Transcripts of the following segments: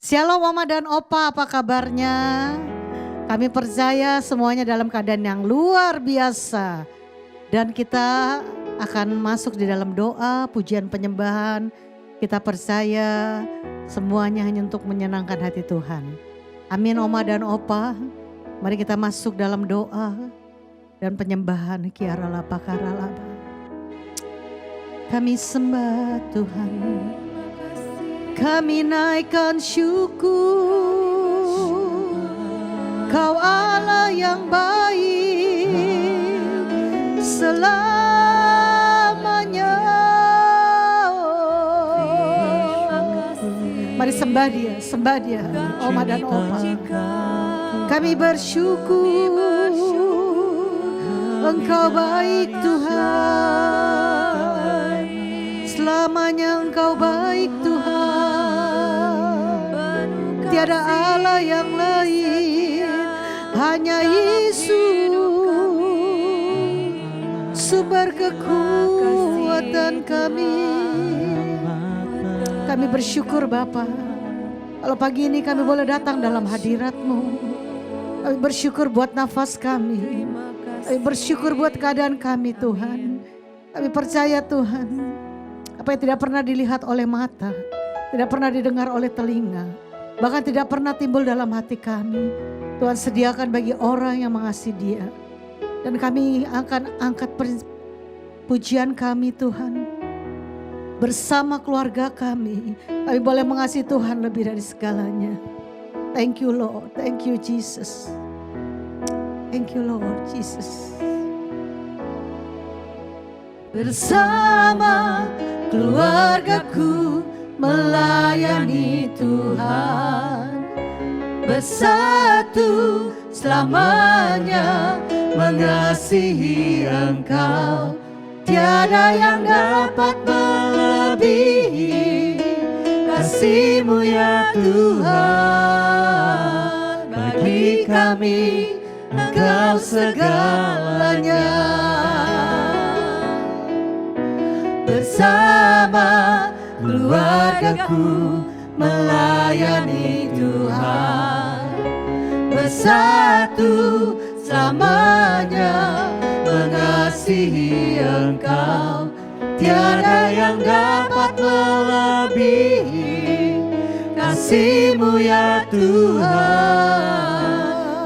Shalom Mama dan Opa, apa kabarnya? Kami percaya semuanya dalam keadaan yang luar biasa. Dan kita akan masuk di dalam doa, pujian penyembahan. Kita percaya semuanya hanya untuk menyenangkan hati Tuhan. Amin Oma dan Opa. Mari kita masuk dalam doa dan penyembahan. Kiaralapa karalapa. Kami sembah Tuhan. Kami naikkan syukur, Kau Allah yang baik selamanya. Mari sembah dia, Oma dan Opa. Kami bersyukur, Engkau baik Tuhan, selamanya Engkau baik Tuhan. Tiada Allah yang lain, hanya Yesus, sumber kekuatan kami. Kami bersyukur Bapa, kalau pagi ini kami boleh datang dalam hadirat-Mu. Kami bersyukur buat nafas kami. Kami bersyukur buat keadaan kami Tuhan. Kami percaya Tuhan, apa yang tidak pernah dilihat oleh mata, tidak pernah didengar oleh telinga, bahkan tidak pernah timbul dalam hati kami, Tuhan sediakan bagi orang yang mengasihi Dia. Dan kami akan angkat pujian kami Tuhan bersama keluarga kami. Kami boleh mengasihi Tuhan lebih dari segalanya. Thank you Lord, thank you Jesus. Thank you Lord Jesus. Bersama keluargaku melayani Tuhan, bersatu selamanya mengasihi Engkau. Tiada yang dapat melebihi kasih-Mu ya Tuhan. Bagi kami Engkau segalanya. Bersama keluargaku melayani Tuhan, bersatu selamanya mengasihi Engkau. Tiada yang dapat melebihi kasih-Mu ya Tuhan.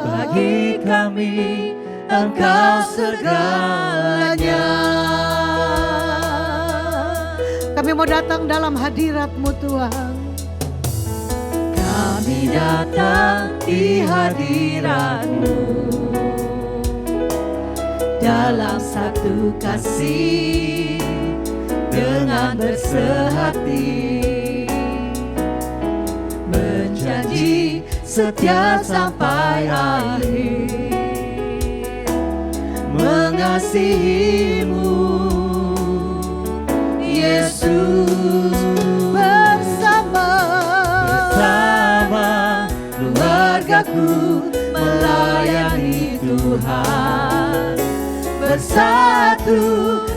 Bagi kami Engkau segalanya. Kami mau datang dalam hadirat-Mu Tuhan. Kami datang di hadirat-Mu dalam satu kasih, dengan bersehati, berjanji setia sampai akhir, mengasihi-Mu Yesus. Bersama keluargaku melayani Tuhan, bersatu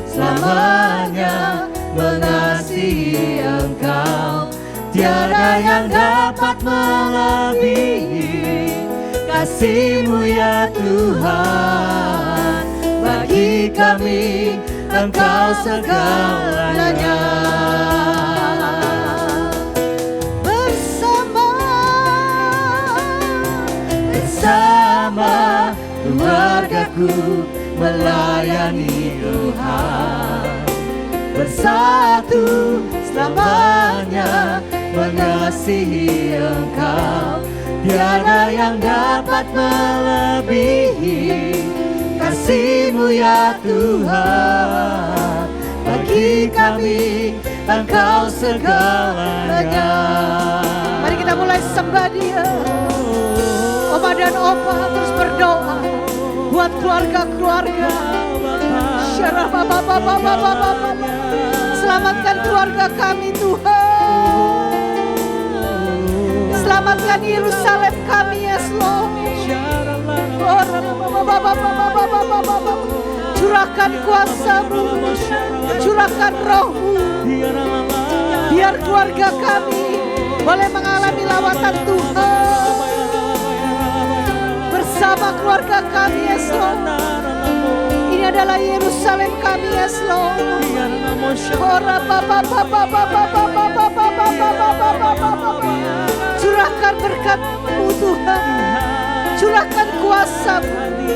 selamanya mengasihi Engkau. Tiada yang dapat melebihi kasih-Mu ya Tuhan. Bagi kami Engkau segalanya. Bersama keluargaku melayani Tuhan, bersatu selamanya mengasihi Engkau. Tiada yang dapat melebihi kasih-Mu ya Tuhan. Bagi kami Engkau segalanya. Mari kita mulai sembah Dia. Oma dan Opa terus berdoa buat keluarga-keluarga. Selamatkan keluarga kami Tuhan. Selamatkan Yerusalem kami ya Lord. Curahkan kuasa-Mu, curahkan roh-Mu, biar keluarga kami boleh mengalami lawatan Tuhan bersama keluarga kami, yes Lord. Ini adalah Yerusalem kami, yes Lord. Curahkan berkat-Mu Tuhan, curahkan kuasa-Mu,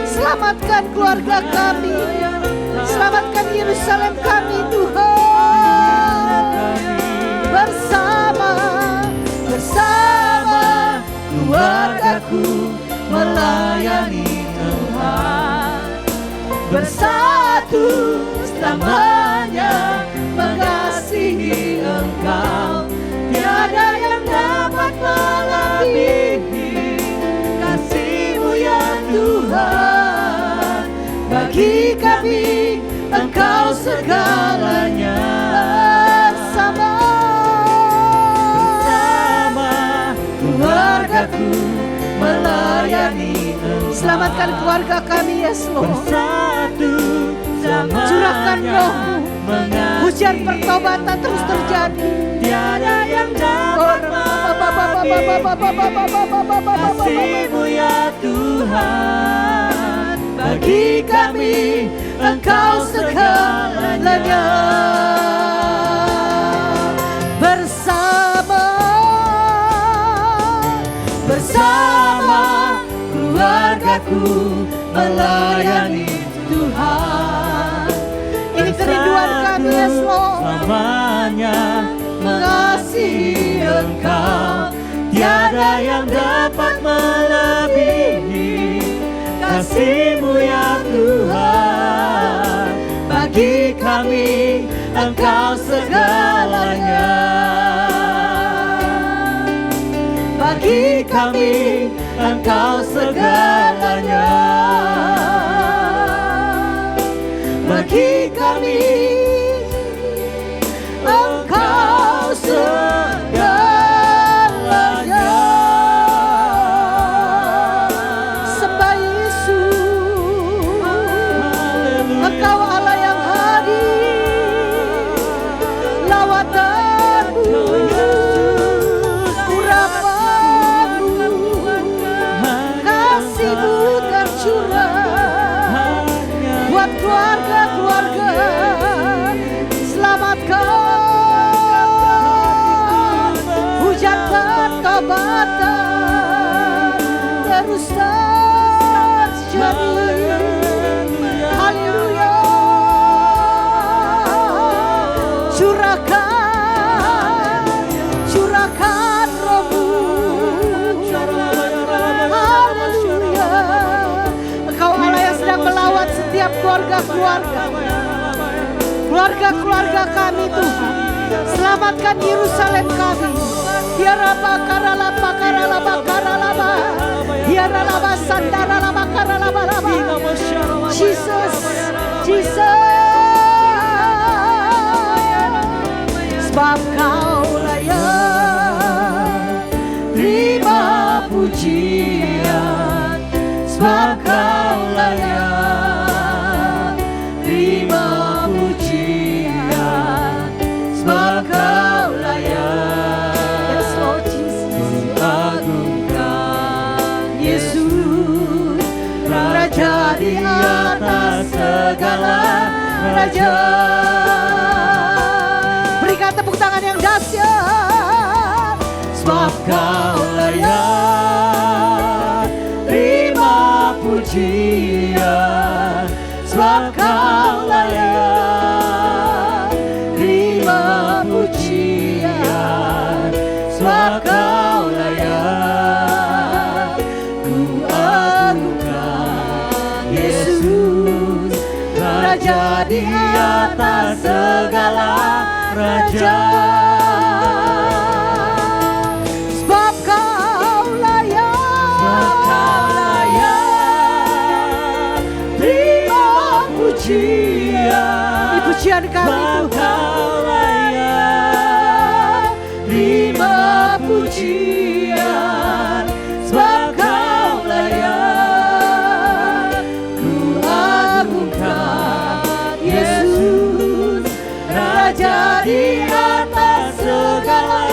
selamatkan keluarga kami, selamatkan Yerusalem kami Tuhan. Bersama keluargaku melayani Tuhan, bersatu selamanya mengasihi Engkau. Tiada yang dapat melebihi kasih-Mu ya Tuhan. Bagi kami Engkau segalanya. Bersama keluargaku melayani Engkau. Selamatkan keluarga kami, yes Lord. Bersatu curahkan Roh-Mu, hujan pertobatan terus terjadi. Tiada yang dapat kasih-Mu ya Tuhan. Bagi kami Engkau segalanya. Bersama keluargaku melayani Tuhan. Ini kerinduan kami, yes Lord. Selamanya mengasihi Engkau. Tiada yang dapat melebihi kasih-Mu ya Tuhan. Bagi kami Engkau segalanya. Bagi kami Engkau segalanya. Bagi kami Engkau segalanya. Sembah Yesus, Engkau Allah yang hadir. Lawatan-Mu, urapan-Mu, kasih-Mu tercurah buat keluarga-keluarga. Selamatkan hujan pertobatan terus terjadi. Haleluya. Curahkan Roh-Mu. Haleluya. Engkau Allah yang sedang melawat setiap keluarga kami Tuhan. Selamatkan Yerusalem kami. Yaraba karalaba karalaba karalaba. Yaralaba sandaralaba karalaba laba. Jesus, sebab Kau layak terima pujian. Sebab Kau layak terima pujian. Sebab Kau layak, yes Lord Jesus, agungkan Yesus, Raja di atas segala raja. Berikan tepuk tangan yang dahsyat. Sebab Kau layak terima pujian. Sebab Kau layak terima pujian. Sebab Kau layak, ku agungkan Yesus, Raja di atas segala raja. Sebab Kau layak terima pujian. Di pujian kami Tuhan, terima pujian. Sebab Kau layak, ku agungkan Yesus, Raja di atas segala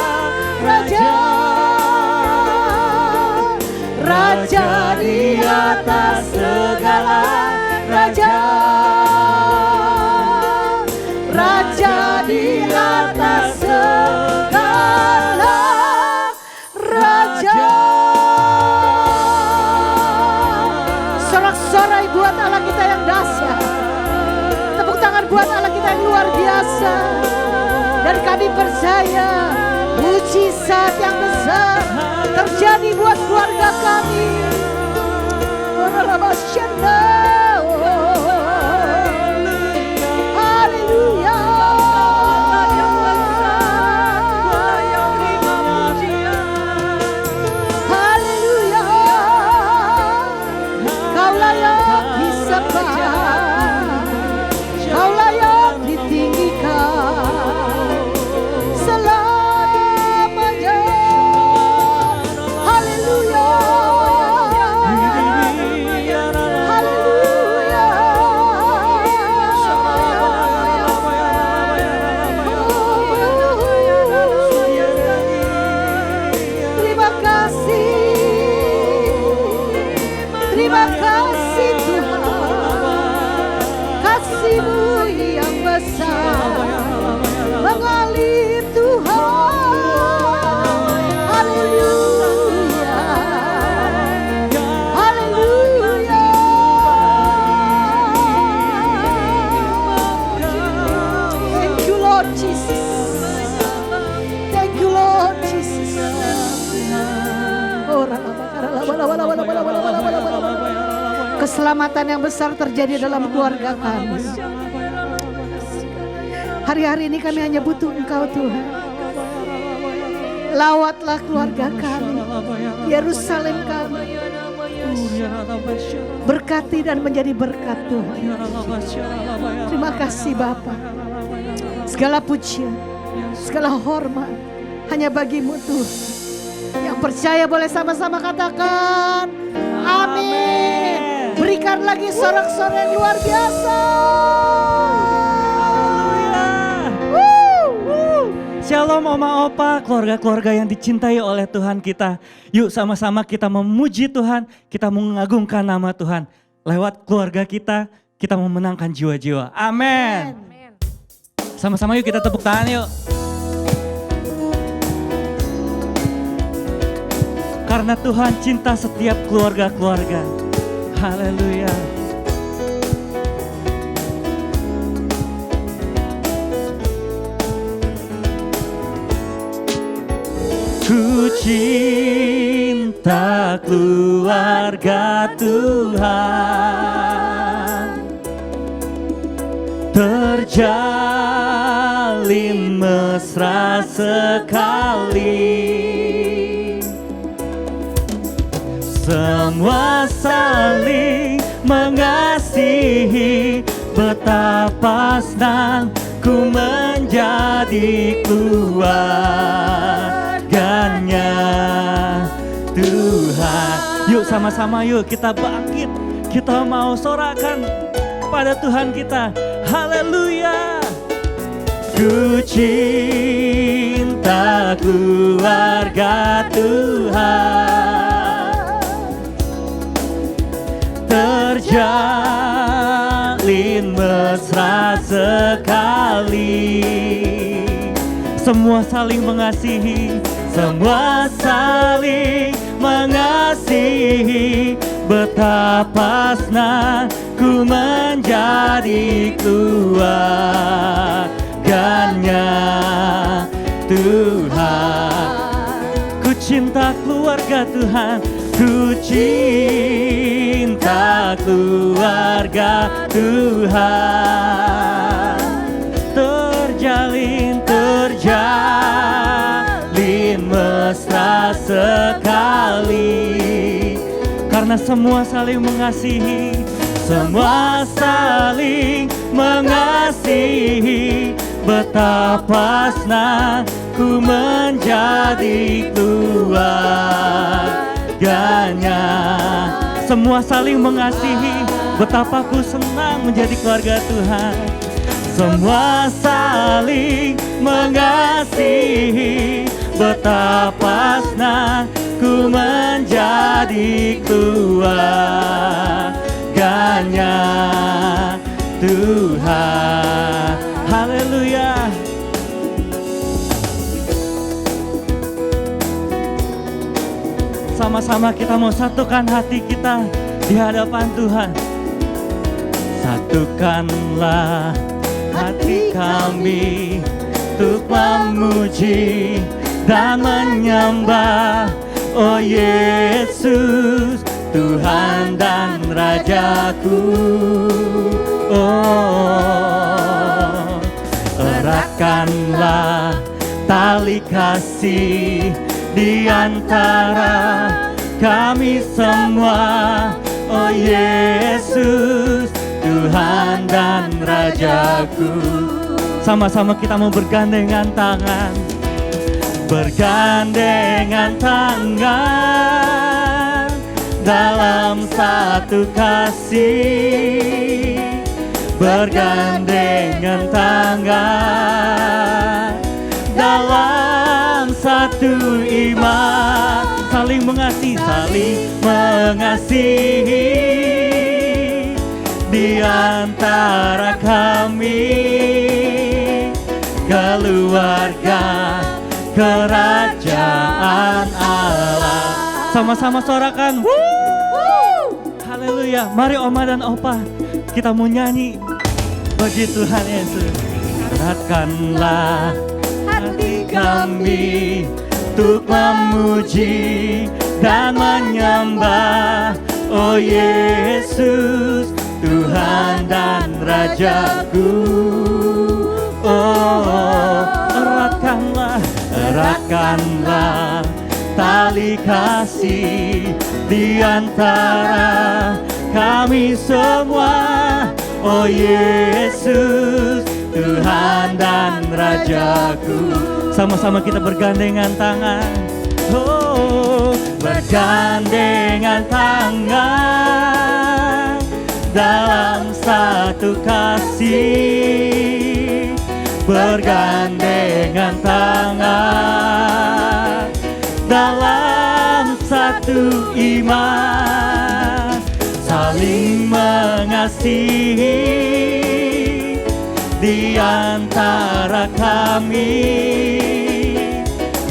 kami percaya mujizat yang besar terjadi buat keluarga kami. Haleluya. Haleluya. Kau layak disembah, Kau layak ditinggikan selamanya. Haleluya. Haleluya. Terima kasih. Terima kasih Tuhan. Kasih-Mu yang besar mengalir Tuhan. Haleluya. Haleluya. Thank you Lord Jesus. Thank you Lord Jesus. Keselamatan yang besar terjadi dalam keluarga kami. Hari-hari ini kami hanya butuh Engkau Tuhan. Lawatlah keluarga kami, Yerusalem kami. Berkati dan menjadi berkat Tuhan. Terima kasih Bapa. Segala pujian, segala hormat hanya bagi-Mu Tuhan. Yang percaya boleh sama-sama katakan amin. Berikan lagi sorak-sorai yang luar biasa. Shalom Oma Opa, keluarga-keluarga yang dicintai oleh Tuhan kita. Yuk sama-sama kita memuji Tuhan, kita mengagungkan nama Tuhan. Lewat keluarga kita, kita memenangkan jiwa-jiwa. Amin. Sama-sama yuk kita tepuk tangan yuk. Karena Tuhan cinta setiap keluarga-keluarga. Haleluya. Ku cinta keluarga Tuhan, terjalin mesra sekali. Semua saling mengasihi, betapa senang ku menjadi keluarganya Tuhan. Yuk sama-sama yuk kita bangkit, kita mau sorakan kepada Tuhan kita. Haleluya. Ku cinta keluarga Tuhan, terjalin mesra sekali. Semua saling mengasihi, semua saling mengasihi, betapa senang ku menjadi keluarganya Tuhan. Ku cinta keluarga Tuhan, ku cinta keluarga Tuhan, terjalin mesra sekali. Karena semua saling mengasihi, semua saling mengasihi, betapa senang ku menjadi keluarganya. Semua saling mengasihi, betapa ku senang menjadi keluarga Tuhan. Semua saling mengasihi, betapa senang ku menjadi keluarganya Tuhan. Haleluya. Sama-sama kita mau satukan hati kita di hadapan Tuhan. Satukanlah hati kami untuk memuji dan menyembah. Oh Yesus, Tuhan dan Rajaku. Oh, eratkanlah tali kasih di antara kami semua. Oh Yesus, Tuhan dan Rajaku. Sama-sama kita mau bergandengan tangan. Bergandengan tangan dalam satu kasih. Bergandengan tangan dalam satu iman. Saling mengasihi, saling mengasihi di antara kami, keluarga kerajaan Allah. Sama-sama sorakan. Haleluya. Mari Oma dan Opa, kita mau nyanyi bagi Tuhan Yesus. Eratkanlah hati kami untuk memuji dan menyembah. Oh Yesus, Tuhan dan Rajaku. Oh, eratkanlah tali kasih di antara kami semua. Oh Yesus, Tuhan dan Rajaku. Sama-sama kita bergandengan tangan. Oh, bergandengan tangan dalam satu kasih. Bergandengan tangan dalam satu iman. Saling mengasihi di antara kami,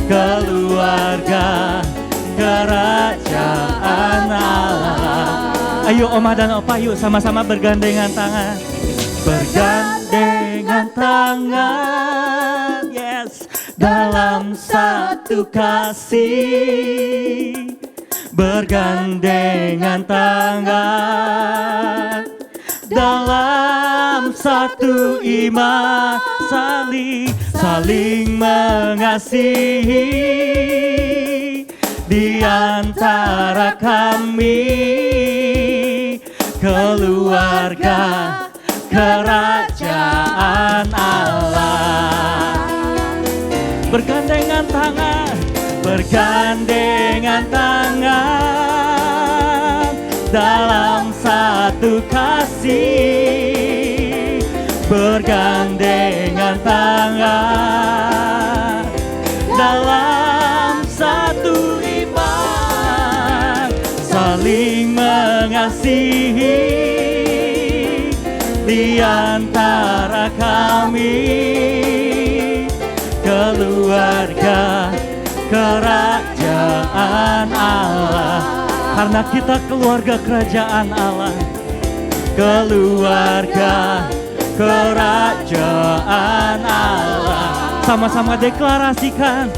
keluarga kerajaan Allah. Ayo Oma dan Opa, yuk sama-sama bergandengan tangan. Bergandengan tangan, yes, dalam satu kasih. Bergandengan tangan dalam satu iman. Saling mengasihi di antara kami, keluarga kerajaan Allah. Bergandengan tangan, bergandengan tangan dalam satu kasih. Bergandengan tangan dalam satu iman. Saling mengasihi di antara kami, keluarga kerajaan Allah. Karena kita keluarga kerajaan Allah, keluarga kerajaan Allah. Sama-sama deklarasikan,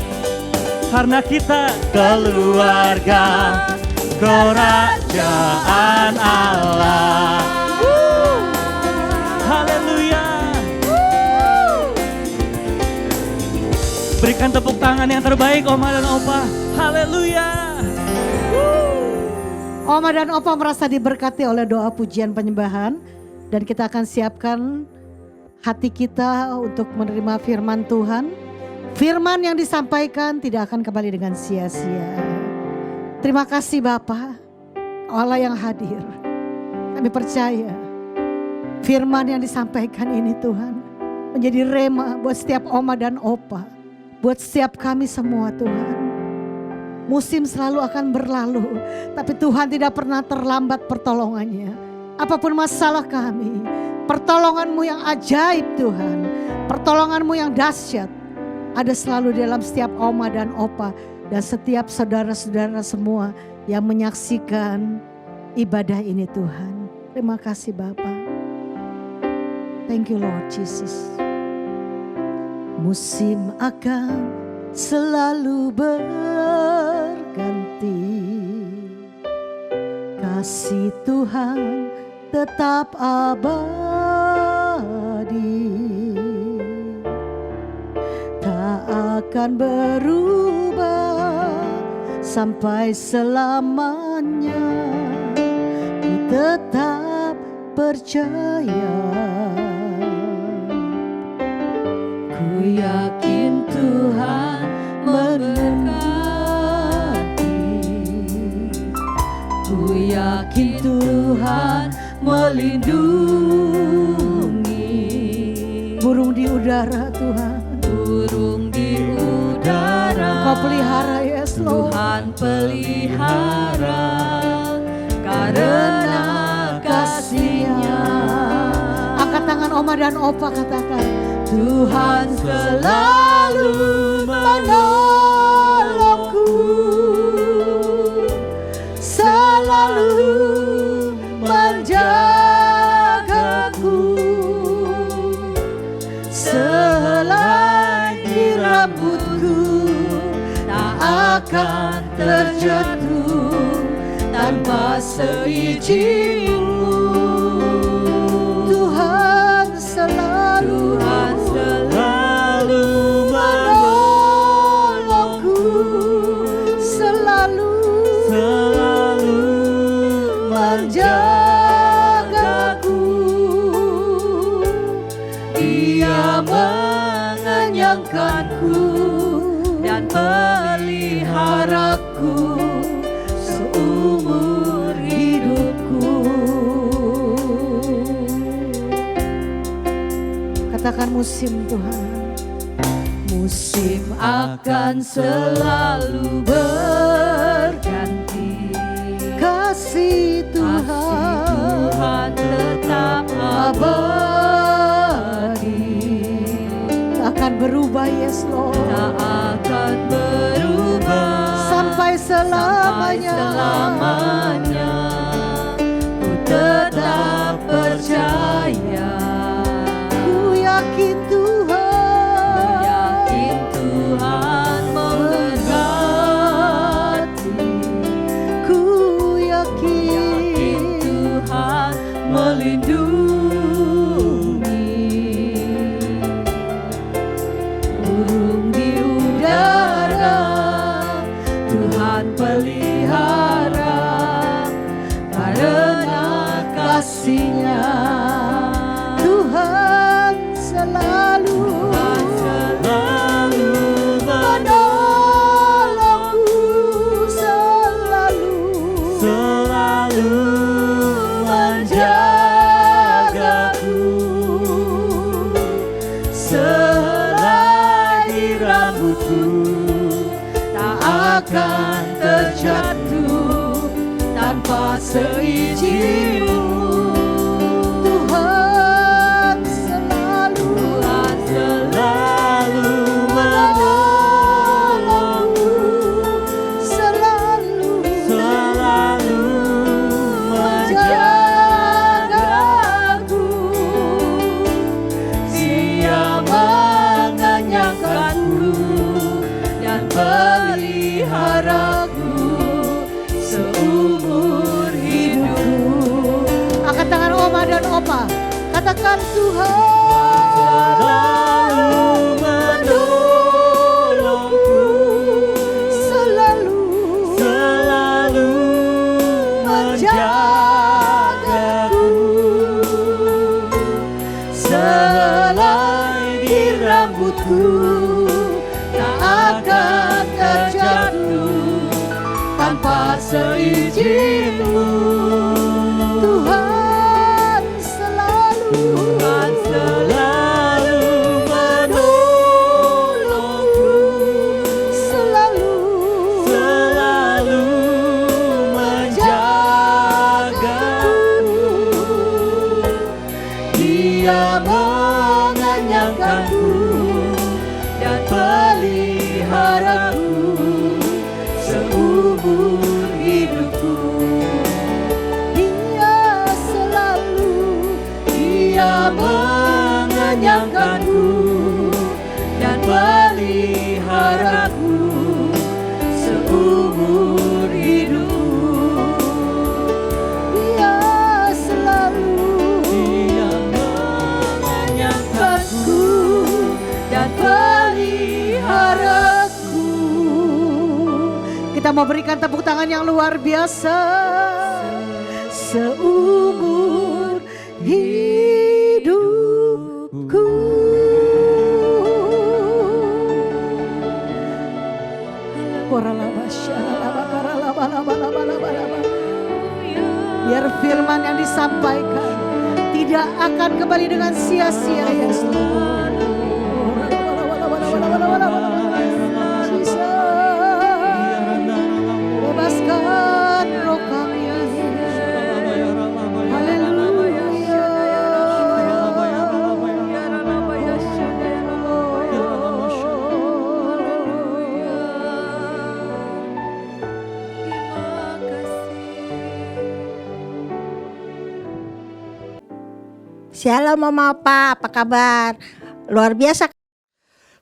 karena kita keluarga kerajaan Allah. Haleluya. Berikan tepuk tangan yang terbaik Oma dan Opa. Haleluya. Oma dan Opa merasa diberkati oleh doa pujian penyembahan. Dan kita akan siapkan hati kita untuk menerima firman Tuhan. Firman yang disampaikan tidak akan kembali dengan sia-sia. Terima kasih Bapa, Allah yang hadir. Kami percaya firman yang disampaikan ini Tuhan menjadi rema buat setiap Oma dan Opa. Buat setiap kami semua Tuhan. Musim selalu akan berlalu, tapi Tuhan tidak pernah terlambat pertolongannya. Apapun masalah kami, pertolongan-Mu yang ajaib Tuhan, pertolongan-Mu yang dahsyat ada selalu dalam setiap Oma dan Opa dan setiap saudara-saudara semua yang menyaksikan ibadah ini Tuhan. Terima kasih Bapa. Thank you Lord Jesus. Musim akan selalu berganti, kasih Tuhan tetap abadi, tak akan berubah sampai selamanya. Ku tetap percaya, ku yakin Tuhan memberkati, ku yakin Tuhan melindungi. Burung di udara Tuhan, burung di udara Kau pelihara, yes Lord. Tuhan pelihara karena kasih-Nya. Angkat tangan Oma dan Opa, katakan, Tuhan selalu menolongku, selalu menjagaku, sehelai di rambutku tak akan terjatuh tanpa seizin-Mu. Tuhan selalu menolongku, selalu menjagaku. Dia mengenyangkanku dan peliharaku seumur hidupku. Katakan musim Tuhan, musim akan selalu berganti, kasih Tuhan tetap abadi, tak akan berubah, yes Lord. Tak akan berubah sampai selamanya. Ku tetap percaya, ku yakin Tuhan memberkati, ku yakin Tuhan melindungi. Burung di udara Tuhan pelihara karena kasih-Nya. Tuhan selalu menolongku, selalu menjagaku, sehelai di rambutku tak akan terjatuh tanpa seizin-Mu. Tuhan selalu menolongku, selalu menjagaku. Dia mengenyangkanku dan peliharaku seumur hidupku. Angkat tangan Oma dan Opa, katakan, Tuhan selalu menolongku, selalu menjagaku, sehelai di rambutku tak akan terjatuh tanpa seizin-Mu. Tuhan selalu menolongku, selalu menjagaku. Dia mengenyangkanku dan peliharaku seumur hidupku. Kita mau berikan tepuk tangan yang luar biasa. Seumur hidupku. Biar firman yang disampaikan tidak akan kembali dengan sia-sia, Yesus. Bebaskan roh kami. Shalom Mama Opa, apa kabar? Luar biasa.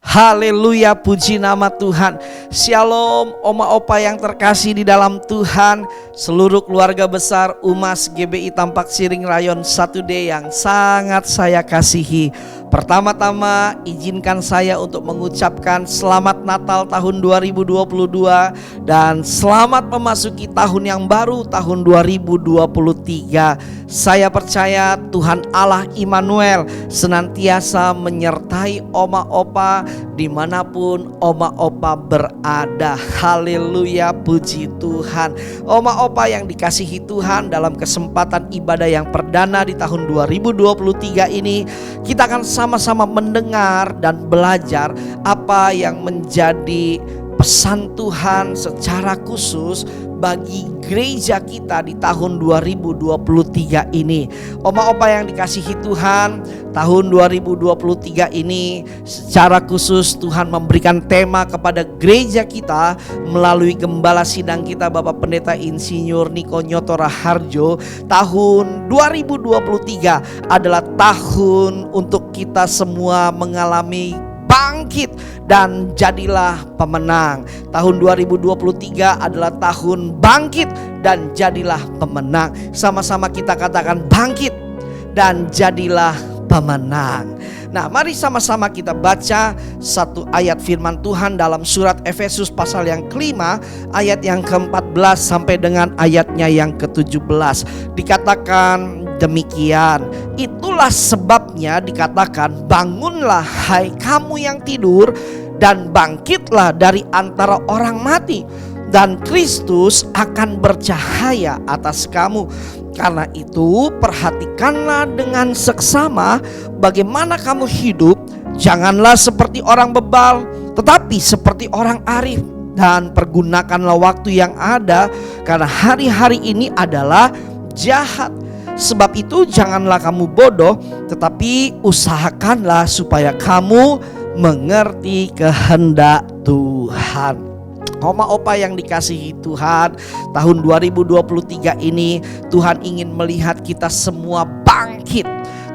Haleluya, puji nama Tuhan. Shalom Oma Opa yang terkasih di dalam Tuhan. Seluruh keluarga besar Umas GBI Tampak Siring Rayon 1D yang sangat saya kasihi. Pertama-tama izinkan saya untuk mengucapkan selamat Natal tahun 2022 dan selamat memasuki tahun yang baru tahun 2023. Saya percaya Tuhan Allah Immanuel senantiasa menyertai Oma Opa dimanapun Oma Opa berada. Haleluya, puji Tuhan. Oma Opa yang dikasihi Tuhan, dalam kesempatan ibadah yang perdana di tahun 2023 ini, kita akan sama-sama mendengar dan belajar apa yang menjadi pesan Tuhan secara khusus bagi gereja kita di tahun 2023 ini. Oma Opa yang dikasihi Tuhan, tahun 2023 ini secara khusus Tuhan memberikan tema kepada gereja kita melalui gembala sidang kita Bapak Pendeta Insinyur Niko Nyoto Raharjo. Tahun 2023 adalah tahun untuk kita semua mengalami bangkit dan jadilah pemenang. Tahun 2023 adalah tahun bangkit dan jadilah pemenang. Sama-sama kita katakan bangkit dan jadilah pemenang. Nah, mari sama-sama kita baca satu ayat firman Tuhan dalam surat Efesus pasal yang kelima, ayat yang ke-14 sampai dengan ayatnya yang ke-17. Dikatakan demikian, itulah sebabnya dikatakan, bangunlah hai kamu yang tidur, dan bangkitlah dari antara orang mati, dan Kristus akan bercahaya atas kamu. Karena itu perhatikanlah dengan seksama bagaimana kamu hidup. Janganlah seperti orang bebal, tetapi seperti orang arif. Dan pergunakanlah waktu yang ada, karena hari-hari ini adalah jahat. Sebab itu janganlah kamu bodoh, tetapi usahakanlah supaya kamu mengerti kehendak Tuhan. Oma Opa yang dikasihi Tuhan, tahun 2023 ini Tuhan ingin melihat kita semua bangkit.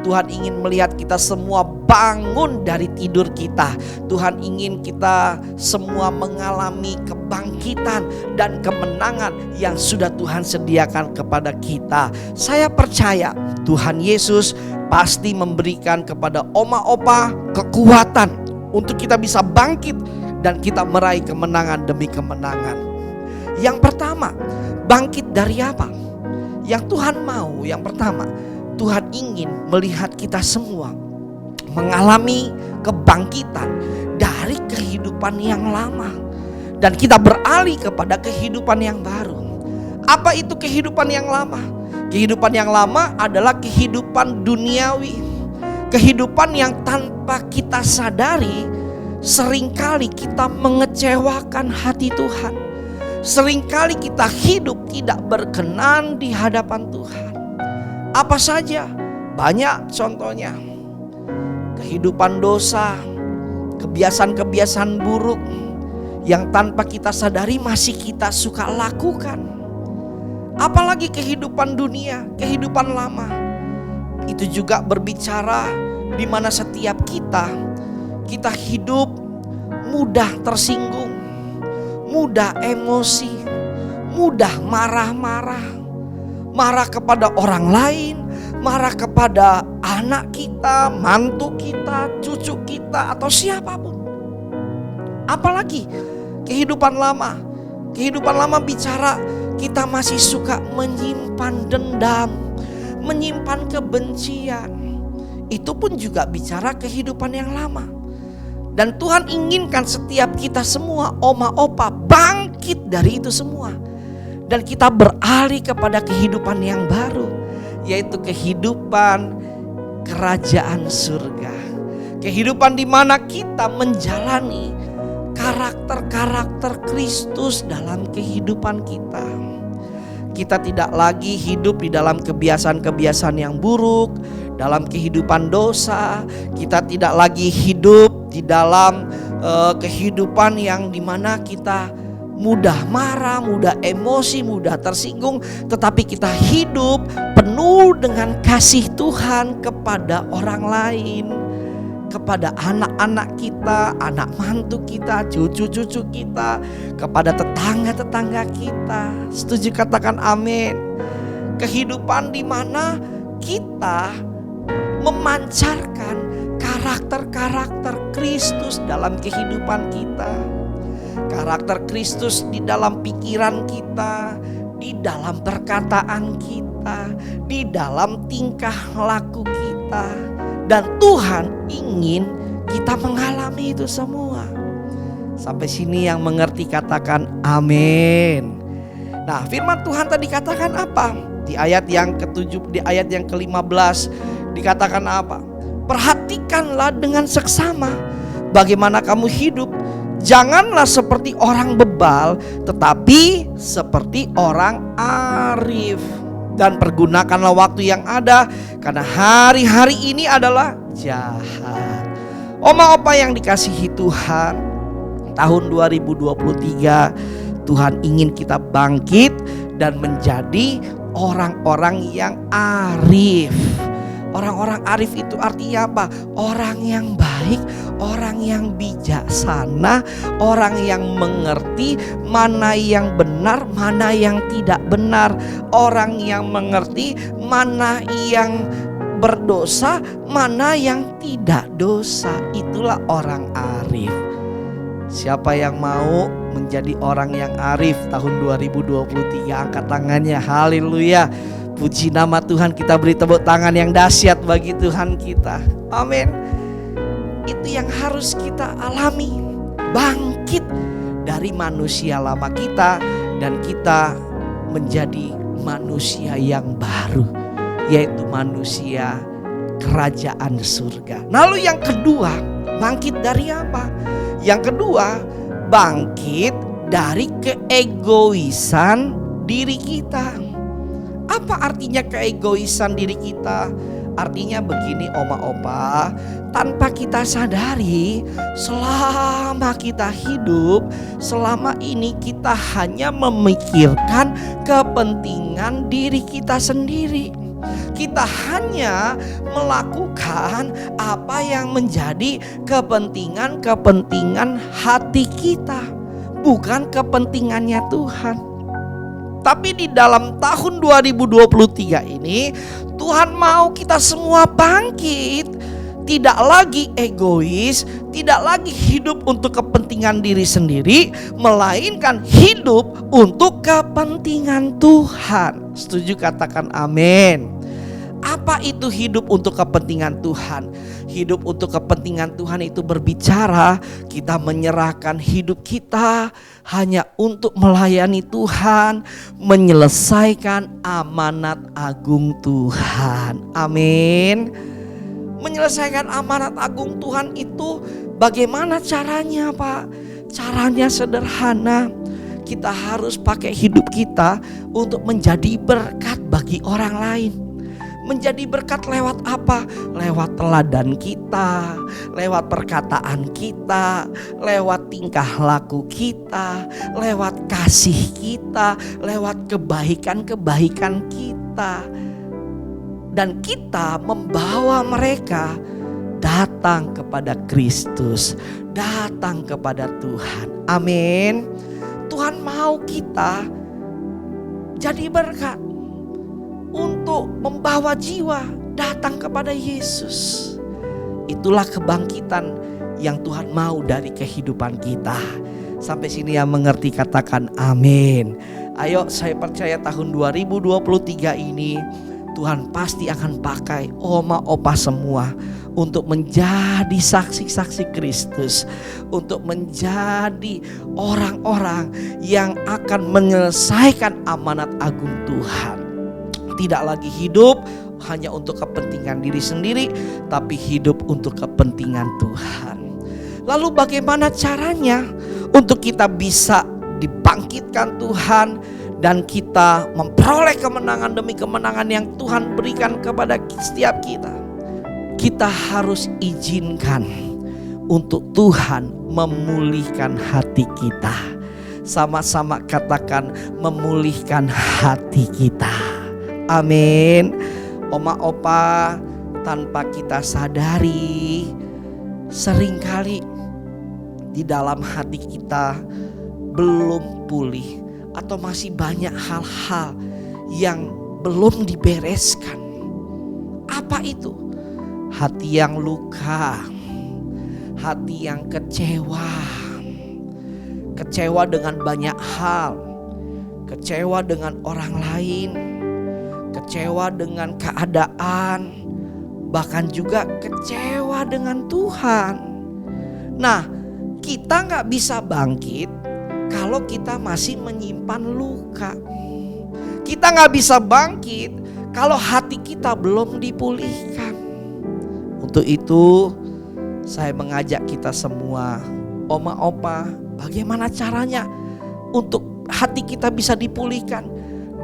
Tuhan ingin melihat kita semua bangun dari tidur kita. Tuhan ingin kita semua mengalami kebangkitan dan kemenangan yang sudah Tuhan sediakan kepada kita. Saya percaya Tuhan Yesus pasti memberikan kepada Oma Opa kekuatan untuk kita bisa bangkit dan kita meraih kemenangan demi kemenangan. Yang pertama, bangkit dari apa? Yang Tuhan mau, yang pertama, Tuhan ingin melihat kita semua mengalami kebangkitan dari kehidupan yang lama, dan kita beralih kepada kehidupan yang baru. Apa itu kehidupan yang lama? Kehidupan yang lama adalah kehidupan duniawi, kehidupan yang tanpa kita sadari seringkali kita mengecewakan hati Tuhan. Seringkali kita hidup tidak berkenan di hadapan Tuhan. Apa saja? Banyak contohnya. Kehidupan dosa, kebiasaan-kebiasaan buruk yang tanpa kita sadari masih kita suka lakukan. Apalagi kehidupan dunia, kehidupan lama. Itu juga berbicara di mana setiap kita hidup mudah tersinggung, mudah emosi, mudah marah-marah, marah kepada orang lain, marah kepada anak kita, mantu kita, cucu kita, atau siapapun. Apalagi kehidupan lama, Kehidupan lama bicara kita masih suka menyimpan dendam, menyimpan kebencian. Itu pun juga bicara kehidupan yang lama. Dan Tuhan inginkan setiap kita semua, oma opa, bangkit dari itu semua. Dan kita beralih kepada kehidupan yang baru, yaitu kehidupan kerajaan surga. Kehidupan di mana kita menjalani karakter-karakter Kristus dalam kehidupan kita. Kita tidak lagi hidup di dalam kebiasaan-kebiasaan yang buruk, dalam kehidupan dosa. Kita tidak lagi hidup di dalam kehidupan yang dimana kita mudah marah, mudah emosi, mudah tersinggung. Tetapi kita hidup penuh dengan kasih Tuhan kepada orang lain, kepada anak-anak kita, anak mantu kita, cucu-cucu kita, kepada tetangga-tetangga kita. Setuju, katakan amin. Kehidupan di mana kita memancarkan karakter-karakter Kristus dalam kehidupan kita. Karakter Kristus di dalam pikiran kita, di dalam perkataan kita, di dalam tingkah laku kita. Dan Tuhan ingin kita mengalami itu semua. Sampai sini yang mengerti katakan amin. Nah, firman Tuhan tadi katakan apa? Di ayat yang ke-7, di ayat yang ke-15 dikatakan apa? Perhatikanlah dengan seksama bagaimana kamu hidup. Janganlah seperti orang bebal, tetapi seperti orang arif. Dan pergunakanlah waktu yang ada, karena hari-hari ini adalah jahat. Oma opa yang dikasihi Tuhan, tahun 2023 Tuhan ingin kita bangkit dan menjadi orang-orang yang arif. Orang-orang arif itu artinya apa? Orang yang baik, orang yang bijaksana, orang yang mengerti mana yang benar, mana yang tidak benar, orang yang mengerti mana yang berdosa, mana yang tidak dosa. Itulah orang arif. Siapa yang mau menjadi orang yang arif tahun 2023, angkat tangannya. Haleluya. Puji nama Tuhan, kita beri tepuk tangan yang dahsyat bagi Tuhan kita. Amin. Itu yang harus kita alami. Bangkit dari manusia lama kita dan kita menjadi manusia yang baru, yaitu manusia kerajaan surga. Lalu yang kedua, bangkit dari apa? Yang kedua, bangkit dari keegoisan diri kita. Apa artinya keegoisan diri kita? Artinya begini oma opa, tanpa kita sadari, selama kita hidup, selama ini kita hanya memikirkan kepentingan diri kita sendiri. Kita hanya melakukan apa yang menjadi kepentingan hati kita, bukan kepentingannya Tuhan. Tapi di dalam tahun 2023 ini Tuhan mau kita semua bangkit. Tidak lagi egois, tidak lagi hidup untuk kepentingan diri sendiri, melainkan hidup untuk kepentingan Tuhan. Setuju, katakan amin. Apa itu hidup untuk kepentingan Tuhan? Hidup untuk kepentingan Tuhan itu berbicara kita menyerahkan hidup kita hanya untuk melayani Tuhan, menyelesaikan amanat agung Tuhan. Amin. Menyelesaikan amanat agung Tuhan itu bagaimana caranya, Pak? Caranya sederhana. Kita harus pakai hidup kita untuk menjadi berkat bagi orang lain. Menjadi berkat lewat apa? Lewat teladan kita, lewat perkataan kita, lewat tingkah laku kita, lewat kasih kita, lewat kebaikan-kebaikan kita. Dan kita membawa mereka datang kepada Kristus, datang kepada Tuhan. Amin. Tuhan mau kita jadi berkat untuk membawa jiwa datang kepada Yesus. Itulah kebangkitan yang Tuhan mau dari kehidupan kita. Sampai sini yang mengerti katakan amin. Ayo, saya percaya tahun 2023 ini Tuhan pasti akan pakai oma opa semua untuk menjadi saksi-saksi Kristus, untuk menjadi orang-orang yang akan menyelesaikan amanat agung Tuhan. Tidak lagi hidup hanya untuk kepentingan diri sendiri, tapi hidup untuk kepentingan Tuhan. Lalu bagaimana caranya untuk kita bisa dibangkitkan Tuhan dan kita memperoleh kemenangan demi kemenangan yang Tuhan berikan kepada setiap kita? Kita harus izinkan untuk Tuhan memulihkan hati kita. Sama-sama katakan memulihkan hati kita. Amin. Oma opa, tanpa kita sadari seringkali di dalam hati kita belum pulih atau masih banyak hal-hal yang belum dibereskan. Apa itu? Hati yang luka, hati yang kecewa, kecewa dengan banyak hal, kecewa dengan orang lain, kecewa dengan keadaan, bahkan juga kecewa dengan Tuhan. Nah, kita gak bisa bangkit kalau kita masih menyimpan luka. Kita gak bisa bangkit kalau hati kita belum dipulihkan. Untuk itu saya mengajak kita semua, oma opa, bagaimana caranya untuk hati kita bisa dipulihkan.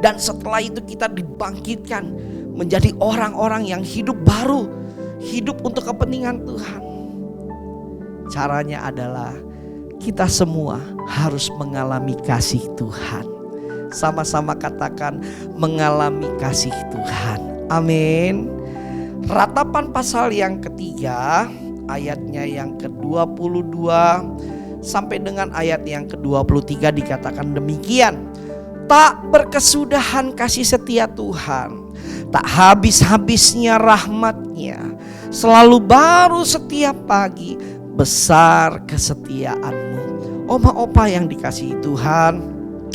Dan setelah itu kita dibangkitkan menjadi orang-orang yang hidup baru, hidup untuk kepentingan Tuhan. Caranya adalah kita semua harus mengalami kasih Tuhan. Sama-sama katakan mengalami kasih Tuhan. Amin. Ratapan pasal yang ketiga, ayatnya yang ke-22 sampai dengan ayat yang ke-23 dikatakan demikian. Tak berkesudahan kasih setia Tuhan, tak habis-habisnya rahmat-Nya, selalu baru setiap pagi, besar kesetiaan-Mu. Oma opa yang dikasihi Tuhan,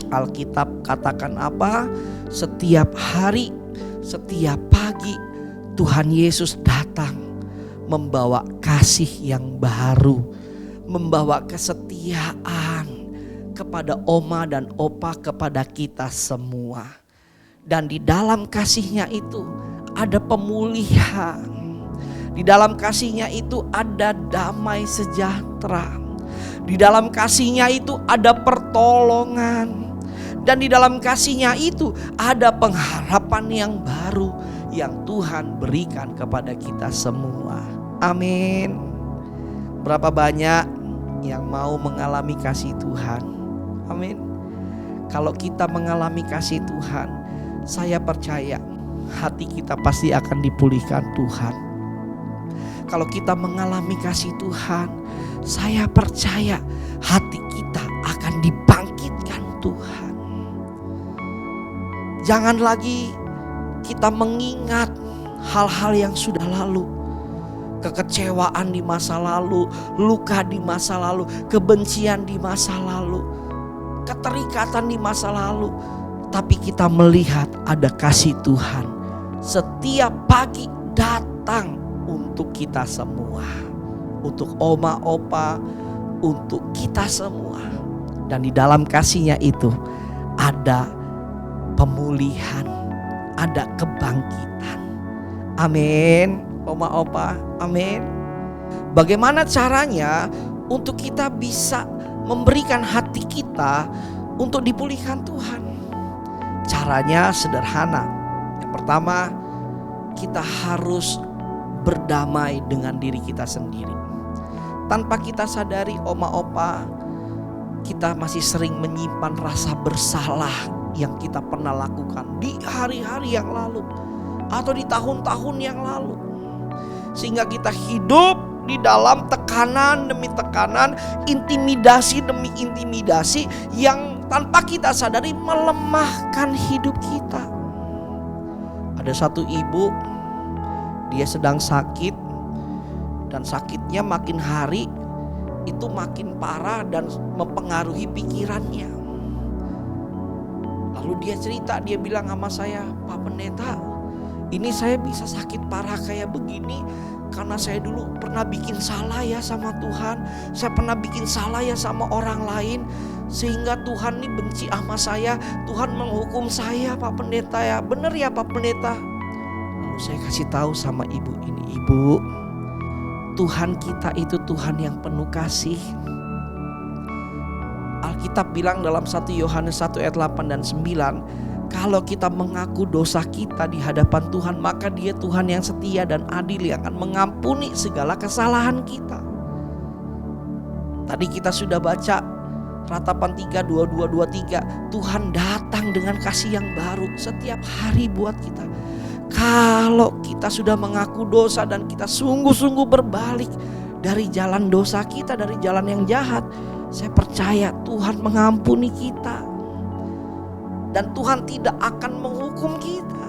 Alkitab katakan apa? Setiap hari, setiap pagi Tuhan Yesus datang membawa kasih yang baru, membawa kesetiaan kepada oma dan opa, kepada kita semua. Dan di dalam kasihnya itu ada pemulihan. Di dalam kasihnya itu ada damai sejahtera. Di dalam kasihnya itu ada pertolongan. Dan di dalam kasihnya itu ada pengharapan yang baru yang Tuhan berikan kepada kita semua. Amin. Berapa banyak yang mau mengalami kasih Tuhan? Amin. Kalau kita mengalami kasih Tuhan, saya percaya hati kita pasti akan dipulihkan Tuhan. Kalau kita mengalami kasih Tuhan, saya percaya hati kita akan dibangkitkan Tuhan. Jangan lagi kita mengingat hal-hal yang sudah lalu. Kekecewaan di masa lalu, luka di masa lalu, kebencian di masa lalu, keterikatan di masa lalu. Tapi kita melihat ada kasih Tuhan setiap pagi datang untuk kita semua, untuk oma opa, untuk kita semua. Dan di dalam kasihnya itu ada pemulihan, ada kebangkitan. Amin. Oma opa, amin. Bagaimana caranya untuk kita bisa memberikan hati kita untuk dipulihkan Tuhan? Caranya sederhana. Yang pertama, kita harus berdamai dengan diri kita sendiri. Tanpa kita sadari, oma opa, kita masih sering menyimpan rasa bersalah yang kita pernah lakukan di hari-hari yang lalu atau di tahun-tahun yang lalu. Sehingga kita hidup di dalam tekanan demi tekanan, intimidasi demi intimidasi yang tanpa kita sadari melemahkan hidup kita. Ada satu ibu, dia sedang sakit dan sakitnya makin hari itu makin parah dan mempengaruhi pikirannya. Lalu dia cerita, dia bilang sama saya, Pak Pendeta, ini saya bisa sakit parah kayak begini karena saya dulu pernah bikin salah ya sama Tuhan. Saya pernah bikin salah ya sama orang lain, sehingga Tuhan nih benci sama saya. Tuhan menghukum saya Pak Pendeta ya. Bener ya Pak Pendeta? Lalu saya kasih tahu sama ibu ini, Ibu, Tuhan kita itu Tuhan yang penuh kasih. Alkitab bilang dalam 1 Yohanes 1 ayat 8 dan 9, kalau kita mengaku dosa kita di hadapan Tuhan, maka Dia Tuhan yang setia dan adil yang akan mengampuni segala kesalahan kita. Tadi kita sudah baca Ratapan 3, 22, 23, Tuhan datang dengan kasih yang baru setiap hari buat kita. Kalau kita sudah mengaku dosa dan kita sungguh-sungguh berbalik dari jalan dosa kita, dari jalan yang jahat, saya percaya Tuhan mengampuni kita. Dan Tuhan tidak akan menghukum kita.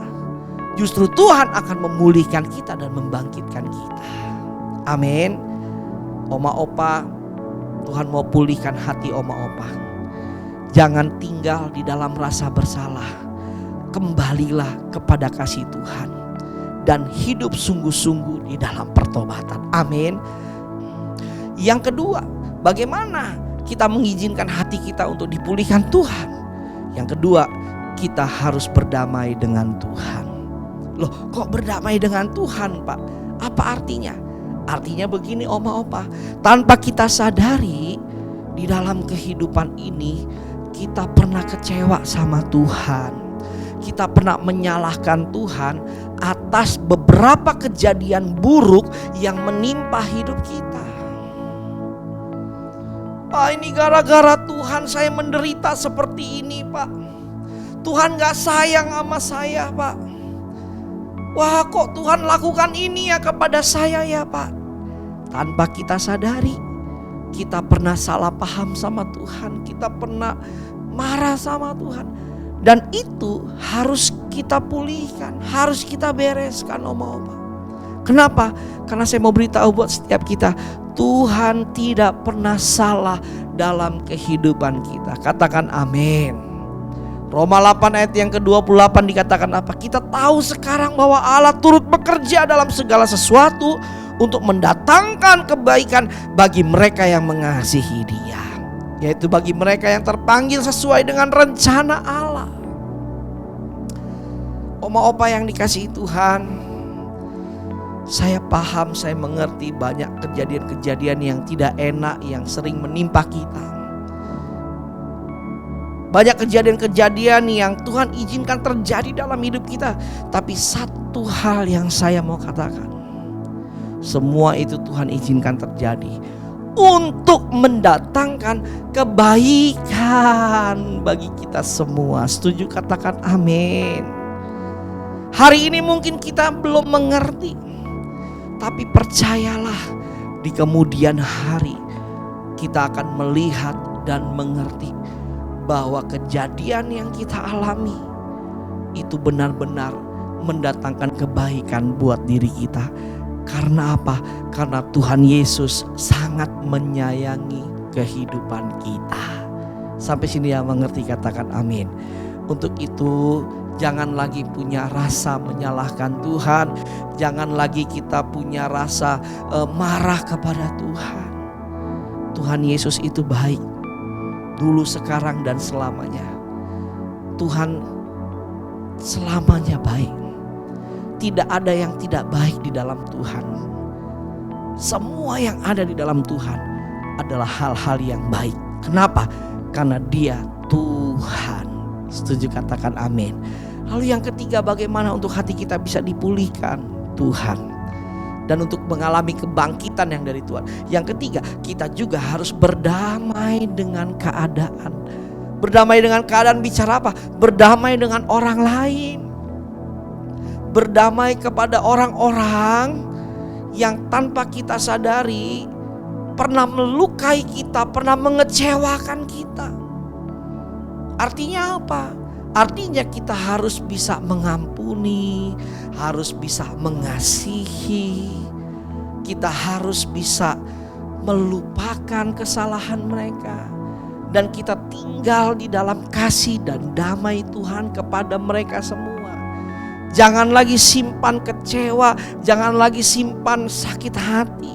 Justru Tuhan akan memulihkan kita dan membangkitkan kita. Amin. Oma opa, Tuhan mau pulihkan hati oma opa. Jangan tinggal di dalam rasa bersalah. Kembalilah kepada kasih Tuhan. Dan hidup sungguh-sungguh di dalam pertobatan. Amin. Yang kedua, bagaimana kita mengizinkan hati kita untuk dipulihkan Tuhan? Yang kedua, kita harus berdamai dengan Tuhan. Loh, kok berdamai dengan Tuhan, Pak? Apa artinya? Artinya begini oma opa, tanpa kita sadari di dalam kehidupan ini kita pernah kecewa sama Tuhan. Kita pernah menyalahkan Tuhan atas beberapa kejadian buruk yang menimpa hidup kita. Pak, ini gara-gara Tuhan saya menderita seperti ini Pak. Tuhan gak sayang sama saya Pak. Wah, kok Tuhan lakukan ini ya kepada saya ya Pak. Tanpa kita sadari, kita pernah salah paham sama Tuhan. Kita pernah marah sama Tuhan. Dan itu harus kita pulihkan, harus kita bereskan oma-oma. Kenapa? Karena saya mau beritahu buat setiap kita, Tuhan tidak pernah salah dalam kehidupan kita. Katakan amin. Roma 8 ayat yang ke-28 dikatakan apa? Kita tahu sekarang bahwa Allah turut bekerja dalam segala sesuatu untuk mendatangkan kebaikan bagi mereka yang mengasihi Dia, yaitu bagi mereka yang terpanggil sesuai dengan rencana Allah. Oma opa yang dikasihi Tuhan, saya paham, saya mengerti banyak kejadian-kejadian yang tidak enak yang sering menimpa kita. Banyak kejadian-kejadian yang Tuhan izinkan terjadi dalam hidup kita. Tapi satu hal yang saya mau katakan, semua itu Tuhan izinkan terjadi untuk mendatangkan kebaikan bagi kita semua. Setuju? Katakan amin. Hari ini mungkin kita belum mengerti, tapi percayalah di kemudian hari kita akan melihat dan mengerti bahwa kejadian yang kita alami itu benar-benar mendatangkan kebaikan buat diri kita. Karena apa? Karena Tuhan Yesus sangat menyayangi kehidupan kita. Sampai sini ya mengerti, katakan amin. Untuk itu jangan lagi punya rasa menyalahkan Tuhan. Jangan lagi kita punya rasa marah kepada Tuhan. Tuhan Yesus itu baik. Dulu, sekarang, dan selamanya. Tuhan selamanya baik. Tidak ada yang tidak baik di dalam Tuhan. Semua yang ada di dalam Tuhan adalah hal-hal yang baik. Kenapa? Karena Dia Tuhan. Setuju? Katakan amin. Lalu yang ketiga, bagaimana untuk hati kita bisa dipulihkan Tuhan dan untuk mengalami kebangkitan yang dari Tuhan. Yang ketiga, kita juga harus berdamai dengan keadaan. Berdamai dengan keadaan bicara apa? Berdamai dengan orang lain. Berdamai kepada orang-orang yang tanpa kita sadari pernah melukai kita, pernah mengecewakan kita. Artinya apa? Artinya kita harus bisa mengampuni, harus bisa mengasihi, kita harus bisa melupakan kesalahan mereka, dan kita tinggal di dalam kasih dan damai Tuhan kepada mereka semua. Jangan lagi simpan kecewa, jangan lagi simpan sakit hati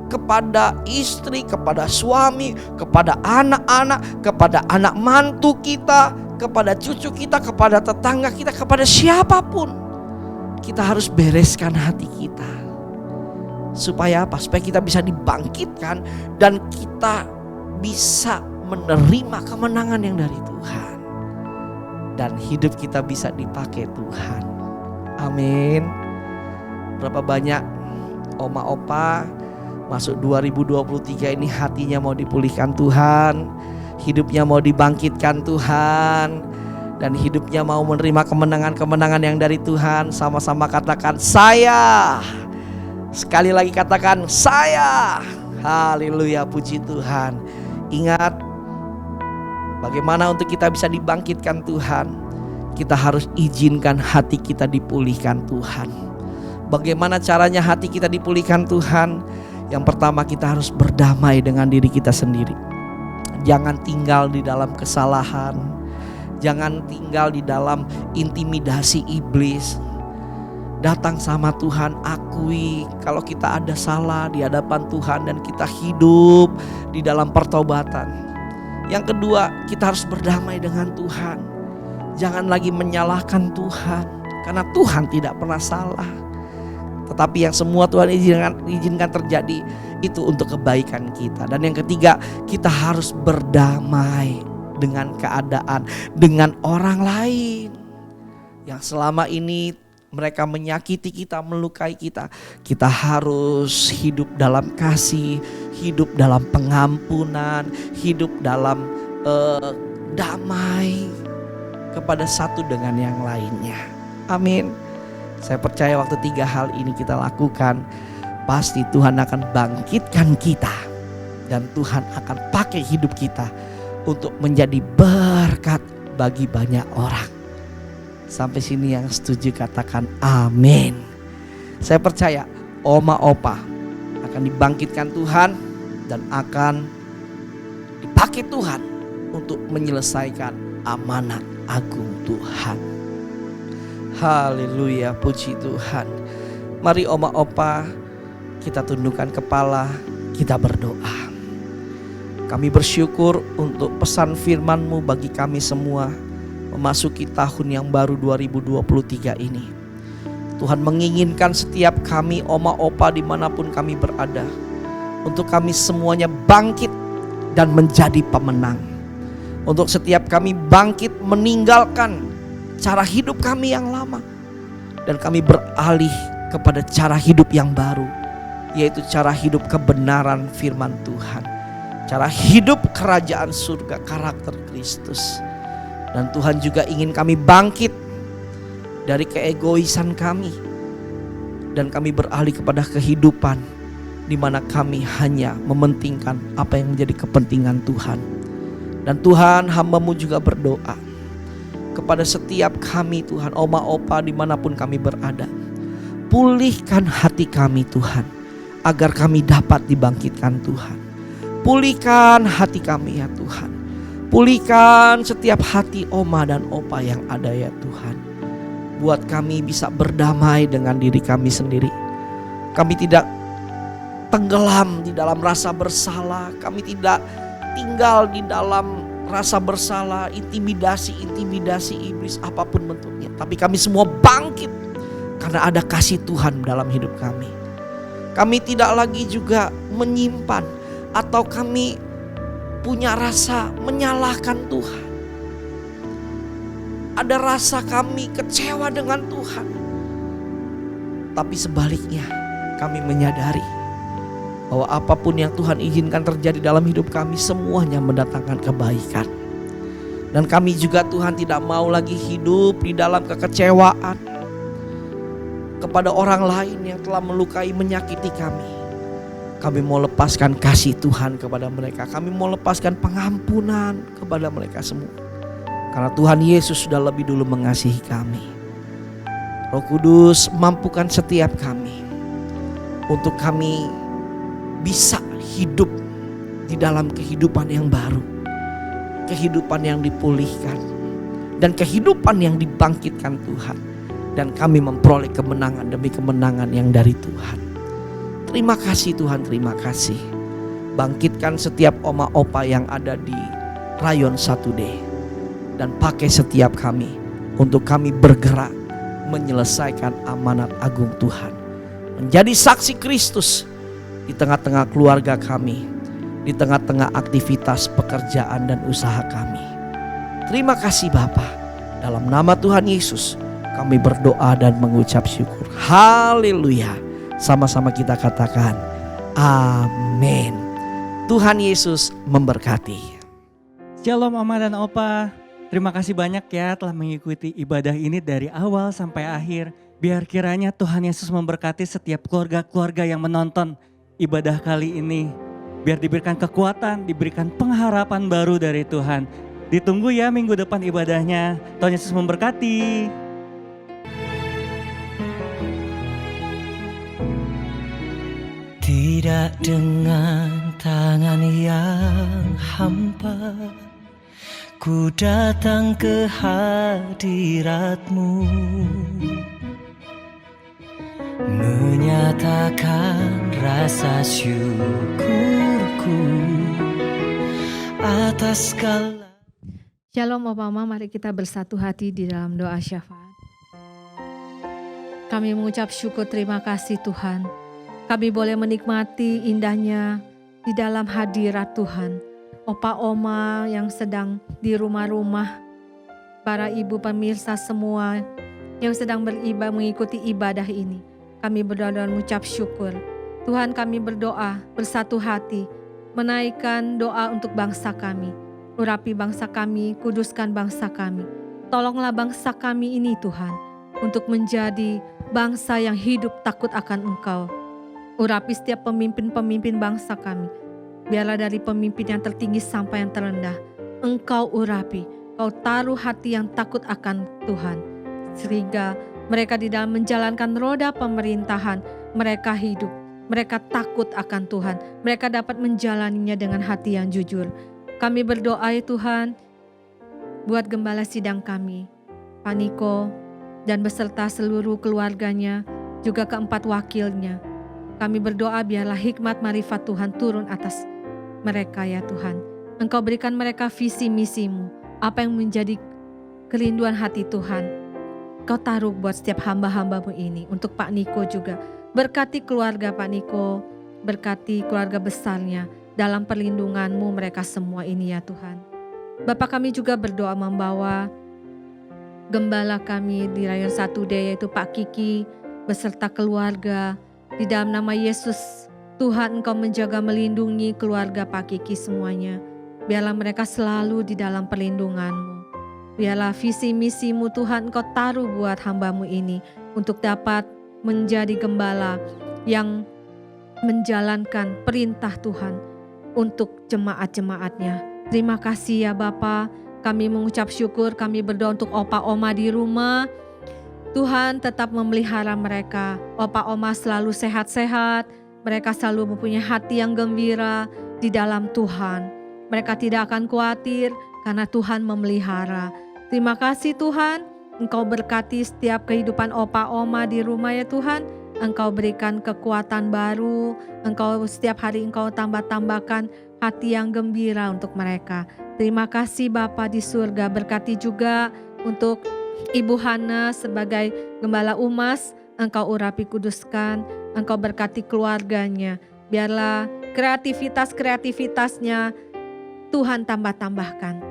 kepada istri, kepada suami, kepada anak-anak, kepada anak mantu kita, kepada cucu kita, kepada tetangga kita, kepada siapapun. Kita harus bereskan hati kita. Supaya apa? Supaya kita bisa dibangkitkan dan kita bisa menerima kemenangan yang dari Tuhan. Dan hidup kita bisa dipakai Tuhan. Amin. Berapa banyak oma opa masuk 2023 ini hatinya mau dipulihkan Tuhan, hidupnya mau dibangkitkan Tuhan, dan hidupnya mau menerima kemenangan-kemenangan yang dari Tuhan. Sama-sama katakan saya. Sekali lagi katakan saya. Haleluya, puji Tuhan. Ingat, bagaimana untuk kita bisa dibangkitkan Tuhan? Kita harus izinkan hati kita dipulihkan Tuhan. Bagaimana caranya hati kita dipulihkan Tuhan? Yang pertama, kita harus berdamai dengan diri kita sendiri. Jangan tinggal di dalam kesalahan. Jangan tinggal di dalam intimidasi iblis. Datang sama Tuhan, akui kalau kita ada salah di hadapan Tuhan, dan kita hidup di dalam pertobatan. Yang kedua, kita harus berdamai dengan Tuhan. Jangan lagi menyalahkan Tuhan, karena Tuhan tidak pernah salah. Tetapi yang semua Tuhan izinkan terjadi itu untuk kebaikan kita. Dan yang ketiga, kita harus berdamai dengan keadaan, dengan orang lain yang selama ini mereka menyakiti kita, melukai kita. Kita harus hidup dalam kasih, hidup dalam pengampunan, hidup dalam damai kepada satu dengan yang lainnya. Amin. Saya percaya waktu 3 hal ini kita lakukan, pasti Tuhan akan bangkitkan kita. Dan Tuhan akan pakai hidup kita untuk menjadi berkat bagi banyak orang. Sampai sini yang setuju katakan amin. Saya percaya oma opa akan dibangkitkan Tuhan dan akan dipakai Tuhan untuk menyelesaikan amanat agung Tuhan. Haleluya, puji Tuhan. Mari oma opa kita tundukkan kepala, kita berdoa. Kami bersyukur untuk pesan firman-Mu bagi kami semua memasuki tahun yang baru 2023 ini. Tuhan menginginkan setiap kami oma opa dimanapun kami berada, untuk kami semuanya bangkit dan menjadi pemenang. Untuk setiap kami bangkit meninggalkan cara hidup kami yang lama, dan kami beralih kepada cara hidup yang baru, yaitu cara hidup kebenaran firman Tuhan, cara hidup kerajaan surga, karakter Kristus. Dan Tuhan juga ingin kami bangkit dari keegoisan kami, dan kami beralih kepada kehidupan di mana kami hanya mementingkan apa yang menjadi kepentingan Tuhan. Dan Tuhan, hamba-Mu juga berdoa kepada setiap kami Tuhan, oma opa dimanapun kami berada. Pulihkan hati kami Tuhan, agar kami dapat dibangkitkan Tuhan. Pulihkan hati kami ya Tuhan. Pulihkan setiap hati oma dan opa yang ada ya Tuhan. Buat kami bisa berdamai dengan diri kami sendiri. Kami tidak tenggelam di dalam rasa bersalah. Kami tidak tinggal di dalam rasa bersalah, intimidasi iblis apapun bentuknya. Tapi kami semua bangkit karena ada kasih Tuhan dalam hidup kami. Kami tidak lagi juga menyimpan atau kami punya rasa menyalahkan Tuhan. Ada rasa kami kecewa dengan Tuhan. Tapi sebaliknya, kami menyadari bahwa apapun yang Tuhan izinkan terjadi dalam hidup kami, semuanya mendatangkan kebaikan. Dan kami juga Tuhan tidak mau lagi hidup di dalam kekecewaan kepada orang lain yang telah melukai, menyakiti kami. Kami mau lepaskan kasih Tuhan kepada mereka. Kami mau lepaskan pengampunan kepada mereka semua. Karena Tuhan Yesus sudah lebih dulu mengasihi kami. Roh Kudus, mampukan setiap kami untuk kami bisa hidup di dalam kehidupan yang baru, kehidupan yang dipulihkan, dan kehidupan yang dibangkitkan Tuhan. Dan kami memperoleh kemenangan demi kemenangan yang dari Tuhan. Terima kasih Tuhan, terima kasih. Bangkitkan setiap oma opa yang ada di Rayon 1D. Dan pakai setiap kami untuk kami bergerak menyelesaikan amanat agung Tuhan. Menjadi saksi Kristus di tengah-tengah keluarga kami, di tengah-tengah aktivitas pekerjaan dan usaha kami. Terima kasih Bapa. Dalam nama Tuhan Yesus kami berdoa dan mengucap syukur. Haleluya. Sama-sama kita katakan amin. Tuhan Yesus memberkati. Shalom Oma dan Opa. Terima kasih banyak ya telah mengikuti ibadah ini dari awal sampai akhir. Biar kiranya Tuhan Yesus memberkati setiap keluarga-keluarga yang menonton ibadah kali ini. Biar diberikan kekuatan, diberikan pengharapan baru dari Tuhan. Ditunggu ya minggu depan ibadahnya. Tuhan Yesus memberkati. Tidak dengan tangan yang hampa, ku datang ke hadirat-Mu, menyatakan rasa syukurku atas segala. Shalom Bapak Mama, mari kita bersatu hati di dalam doa syafaat. Kami mengucap syukur terima kasih Tuhan. Kami boleh menikmati indahnya di dalam hadirat Tuhan. Opa Oma yang sedang di rumah-rumah, para ibu pemirsa semua yang sedang mengikuti ibadah ini. Kami berdoa dan mengucap syukur. Tuhan, kami berdoa bersatu hati, menaikkan doa untuk bangsa kami. Urapi bangsa kami, kuduskan bangsa kami. Tolonglah bangsa kami ini Tuhan, untuk menjadi bangsa yang hidup takut akan Engkau. Urapi setiap pemimpin-pemimpin bangsa kami. Biarlah dari pemimpin yang tertinggi sampai yang terendah, Engkau urapi, Kau taruh hati yang takut akan Tuhan. Sehingga mereka di dalam menjalankan roda pemerintahan, mereka hidup, mereka takut akan Tuhan. Mereka dapat menjalaninya dengan hati yang jujur. Kami berdoa ya Tuhan, buat gembala sidang kami, Pak Niko, dan beserta seluruh keluarganya, juga keempat wakilnya. Kami berdoa biarlah hikmat marifat Tuhan turun atas mereka ya Tuhan. Engkau berikan mereka visi misimu, apa yang menjadi kerinduan hati Tuhan. Kau taruh buat setiap hamba-hambamu ini, untuk Pak Niko juga. Berkati keluarga Pak Niko, berkati keluarga besarnya, dalam perlindungan-Mu mereka semua ini ya Tuhan. Bapak kami juga berdoa membawa gembala kami di Rayon 1D yaitu Pak Kiki beserta keluarga. Di dalam nama Yesus, Tuhan Engkau menjaga melindungi keluarga Pak Kiki semuanya. Biarlah mereka selalu di dalam perlindungan-Mu. Biarlah visi misimu Tuhan Engkau taruh buat hamba-Mu ini untuk dapat menjadi gembala yang menjalankan perintah Tuhan untuk jemaat-jemaatnya. Terima kasih ya Bapa. Kami mengucap syukur, kami berdoa untuk opa oma di rumah. Tuhan tetap memelihara mereka. Opa oma selalu sehat-sehat. Mereka selalu mempunyai hati yang gembira di dalam Tuhan. Mereka tidak akan khawatir karena Tuhan memelihara. Terima kasih Tuhan. Engkau berkati setiap kehidupan opa oma di rumah ya Tuhan. Engkau berikan kekuatan baru. Engkau setiap hari Engkau tambah-tambahkan hati yang gembira untuk mereka. Terima kasih Bapa di surga. Berkati juga untuk Ibu Hana sebagai Gembala Umas. Engkau urapi kuduskan. Engkau berkati keluarganya. Biarlah kreativitasnya Tuhan tambah-tambahkan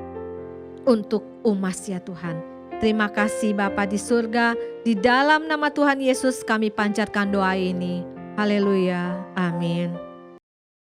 untuk Umas ya Tuhan. Terima kasih Bapa di surga. Di dalam nama Tuhan Yesus kami panjatkan doa ini. Haleluya. Amin.